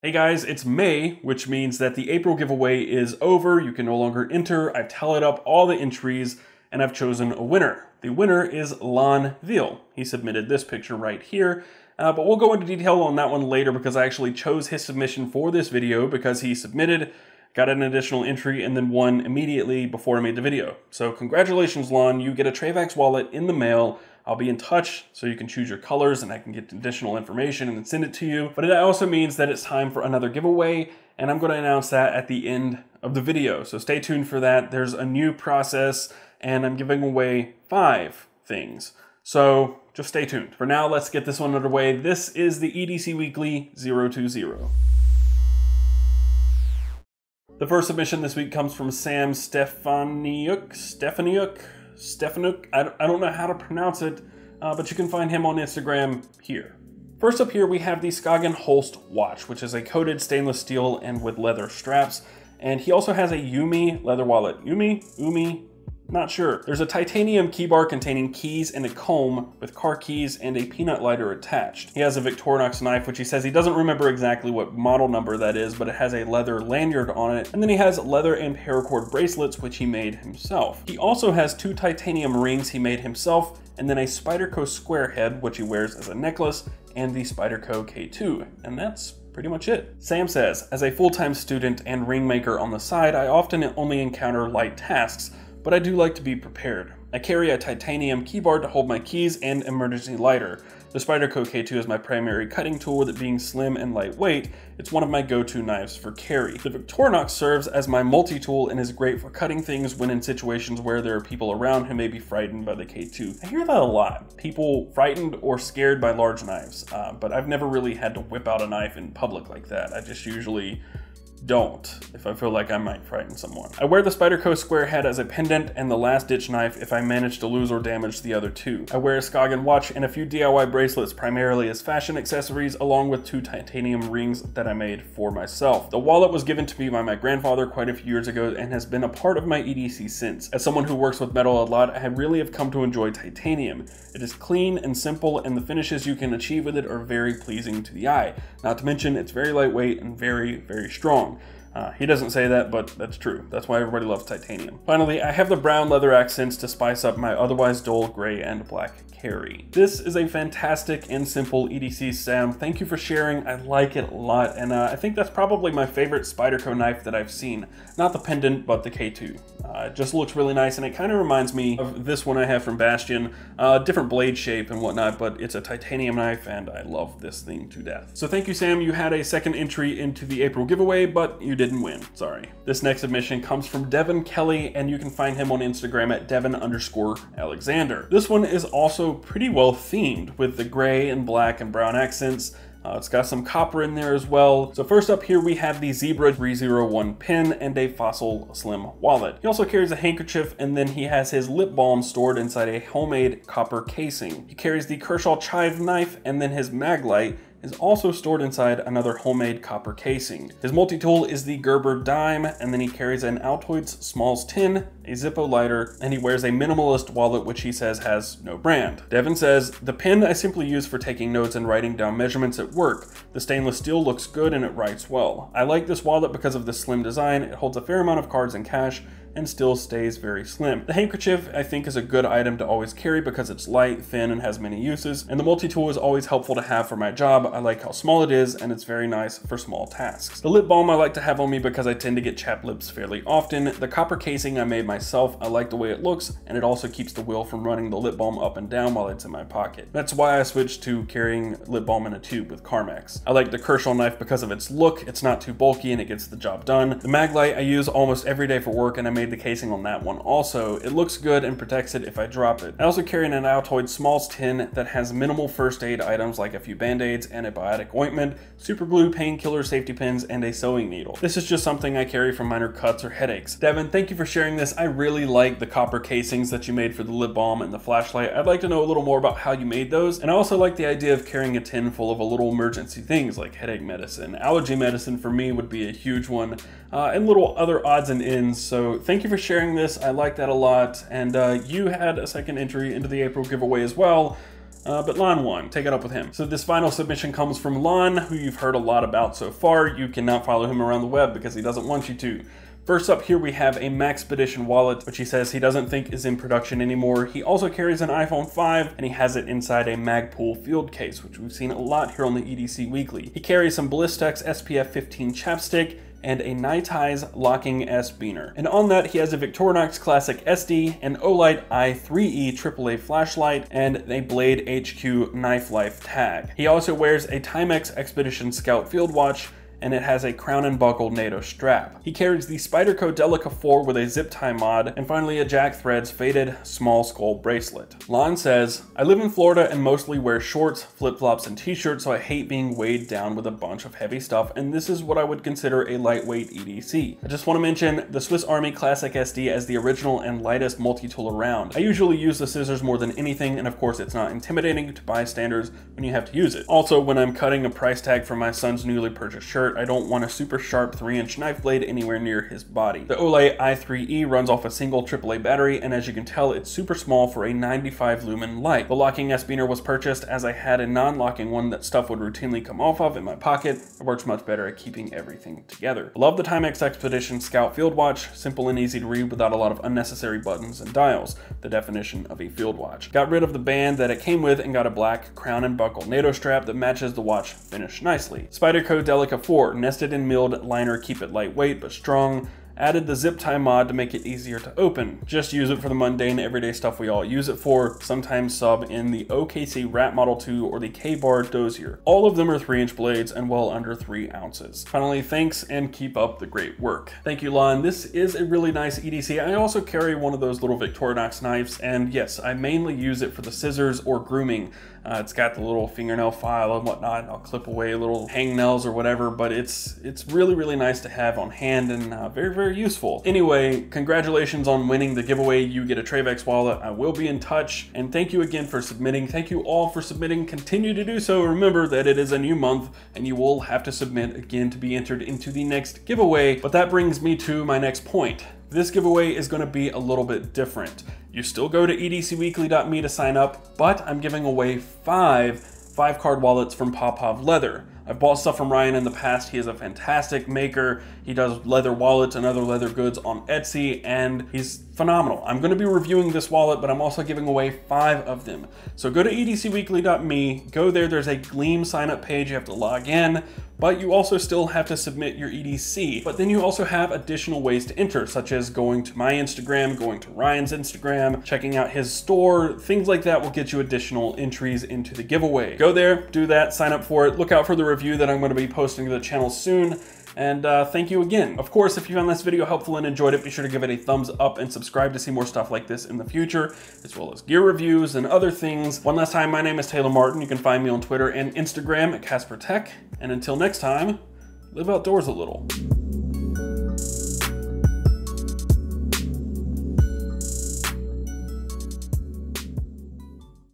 Hey guys, it's May, which means that the April giveaway is over. You can no longer enter. I've tallied up all the entries and I've chosen a winner. The winner is Lon Veal. He submitted this picture right here, but we'll go into detail on that one later because I actually chose his submission for this video because he submitted, got an additional entry, and then won immediately before I made the video. So congratulations, Lon. You get a Travax wallet in the mail. I'll be in touch so you can choose your colors and I can get additional information and then send it to you. But it also means that it's time for another giveaway, and I'm going to announce that at the end of the video. So stay tuned for that. There's a new process and I'm giving away 5 things. So just stay tuned. For now, let's get this one underway. This is the EDC Weekly 020. The first submission this week comes from Sam Stefaniuk. I don't know how to pronounce it, but you can find him on Instagram here. First up here we have the Skagen Holst watch, which is a coated stainless steel and with leather straps. And he also has a Yumi leather wallet. Umi? Not sure. There's a titanium key bar containing keys and a comb with car keys and a peanut lighter attached. He has a Victorinox knife, which he says he doesn't remember exactly what model number that is, but it has a leather lanyard on it. And then he has leather and paracord bracelets, which he made himself. He also has 2 titanium rings he made himself, and then a Spyderco square head, which he wears as a necklace, and the Spyderco K2. And that's pretty much it. Sam says, as a full-time student and ring maker on the side, I often only encounter light tasks, but I do like to be prepared. I carry a titanium key bar to hold my keys and emergency lighter. The Spyderco K2 is my primary cutting tool, with it being slim and lightweight. It's one of my go-to knives for carry. The Victorinox serves as my multi-tool and is great for cutting things when in situations where there are people around who may be frightened by the K2. I hear that a lot. People frightened or scared by large knives, but I've never really had to whip out a knife in public like that. I just usually don't if I feel like I might frighten someone. I wear the Spyderco square head as a pendant and the last ditch knife if I manage to lose or damage the other 2. I wear a Skagen watch and a few DIY bracelets primarily as fashion accessories, along with 2 titanium rings that I made for myself. The wallet was given to me by my grandfather quite a few years ago and has been a part of my EDC since. As someone who works with metal a lot, I really have come to enjoy titanium. It is clean and simple, and the finishes you can achieve with it are very pleasing to the eye. Not to mention, it's very lightweight and very, very strong. He doesn't say that, but that's true. That's why everybody loves titanium. Finally, I have the brown leather accents to spice up my otherwise dull gray and black carry. This is a fantastic and simple EDC, Sam. Thank you for sharing. I like it a lot, and I think that's probably my favorite Spyderco knife that I've seen. Not the pendant, but the K2. It just looks really nice, and it kind of reminds me of this one I have from Bastion. Different blade shape and whatnot, but it's a titanium knife, and I love this thing to death. So thank you, Sam. You had a second entry into the April giveaway, but you didn't win. Sorry. This next submission comes from Devan Kelley, and you can find him on Instagram at Devon_Alexander. This one is also pretty well themed with the gray and black and brown accents. It's got some copper in there as well. So first up here we have the Zebra 301 pin and a Fossil Slim wallet. He also carries a handkerchief, and then he has his lip balm stored inside a homemade copper casing. He carries the Kershaw chive knife, and then his mag light is also stored inside another homemade copper casing. His multi-tool is the Gerber dime, and then he carries an Altoids Smalls tin, a Zippo lighter, and he wears a minimalist wallet which he says has no brand. Devin says, the pen I simply use for taking notes and writing down measurements at work. The stainless steel looks good and it writes well. I like this wallet because of the slim design. It holds a fair amount of cards and cash and still stays very slim. The handkerchief I think is a good item to always carry because it's light, thin, and has many uses, and the multi-tool is always helpful to have for my job. I like how small it is, and it's very nice for small tasks. The lip balm I like to have on me because I tend to get chapped lips fairly often. The copper casing I made myself. I like the way it looks, and it also keeps the wheel from running the lip balm up and down while it's in my pocket. That's why I switched to carrying lip balm in a tube with Carmex. I like the Kershaw knife because of its look. It's not too bulky and it gets the job done. The mag light I use almost every day for work, and I made the casing on that one also. It looks good and protects it if I drop it. I also carry an Altoids Smalls tin that has minimal first aid items like a few band-aids, antibiotic ointment, super glue, painkiller, safety pins, and a sewing needle. This is just something I carry for minor cuts or headaches. Devin, thank you for sharing this. I really like the copper casings that you made for the lip balm and the flashlight. I'd like to know a little more about how you made those, and I also like the idea of carrying a tin full of a little emergency things like headache medicine. Allergy medicine for me would be a huge one, and little other odds and ends. So thank you for sharing this. I like that a lot, and you had a second entry into the April giveaway as well. but Lon won. Take it up with him. So this final submission comes from Lon, who you've heard a lot about so far. You cannot follow him around the web because he doesn't want you to. First up here we have a Maxpedition wallet, which he says he doesn't think is in production anymore. He also carries an iPhone 5, and he has it inside a Magpul field case, which we've seen a lot here on the EDC Weekly. He carries some Ballistex SPF 15 chapstick, and a Night Eyes Locking S Beaner. And on that, he has a Victorinox Classic SD, an Olight i3E AAA flashlight, and a Blade HQ Knife Life tag. He also wears a Timex Expedition Scout field watch, and it has a crown and buckle NATO strap. He carries the Spyderco Delica 4 with a zip tie mod, and finally a Jack Threads faded small skull bracelet. Lon says, I live in Florida and mostly wear shorts, flip-flops, and t-shirts, so I hate being weighed down with a bunch of heavy stuff, and this is what I would consider a lightweight EDC. I just want to mention the Swiss Army Classic SD as the original and lightest multi-tool around. I usually use the scissors more than anything, and of course it's not intimidating to bystanders when you have to use it. Also, when I'm cutting a price tag for my son's newly purchased shirt, I don't want a super sharp 3-inch knife blade anywhere near his body. The Olight i3E runs off a single AAA battery, and as you can tell, it's super small for a 95 lumen light. The locking S Beaner was purchased as I had a non-locking one that stuff would routinely come off of in my pocket. It works much better at keeping everything together. I love the Timex Expedition Scout field watch, simple and easy to read without a lot of unnecessary buttons and dials, the definition of a field watch. Got rid of the band that it came with and got a black crown and buckle NATO strap that matches the watch finish nicely. Spyderco Delica 4 nested in milled liner, keep it lightweight but strong. Added the zip tie mod to make it easier to open. Just use it for the mundane everyday stuff we all use it for, sometimes sub in the OKC Rat Model 2 or the K-Bar Dozier. All of them are 3-inch blades and well under 3 ounces. Finally, thanks and keep up the great work. Thank you, Lon. This is a really nice EDC. I also carry one of those little Victorinox knives, and yes, I mainly use it for the scissors or grooming. It's got the little fingernail file and whatnot. I'll clip away little hangnails or whatever, but it's really, really nice to have on hand and very, very useful. Anyway, congratulations on winning the giveaway. You get a Travex wallet. I will be in touch, and thank you again for submitting. Thank you all for submitting. Continue to do so. Remember that it is a new month and you will have to submit again to be entered into the next giveaway. But that brings me to my next point. This giveaway is going to be a little bit different. You still go to edcweekly.me to sign up, but I'm giving away 5 card wallets from Popov Leather. I've bought stuff from Ryan in the past. He is a fantastic maker. He does leather wallets and other leather goods on Etsy, and he's phenomenal. I'm going to be reviewing this wallet, but I'm also giving away 5 of them. So go to edcweekly.me, go there, there's a Gleam sign up page, you have to log in, but you also still have to submit your EDC. But then you also have additional ways to enter, such as going to my Instagram, going to Ryan's Instagram, checking out his store. Things like that will get you additional entries into the giveaway. Go there, do that, sign up for it. Look out for the review that I'm going to be posting to the channel soon. And thank you again. Of course, if you found this video helpful and enjoyed it, be sure to give it a thumbs up and subscribe to see more stuff like this in the future, as well as gear reviews and other things. One last time, my name is Taylor Martin. You can find me on Twitter and Instagram at Casper Tech. And until next time, live outdoors a little.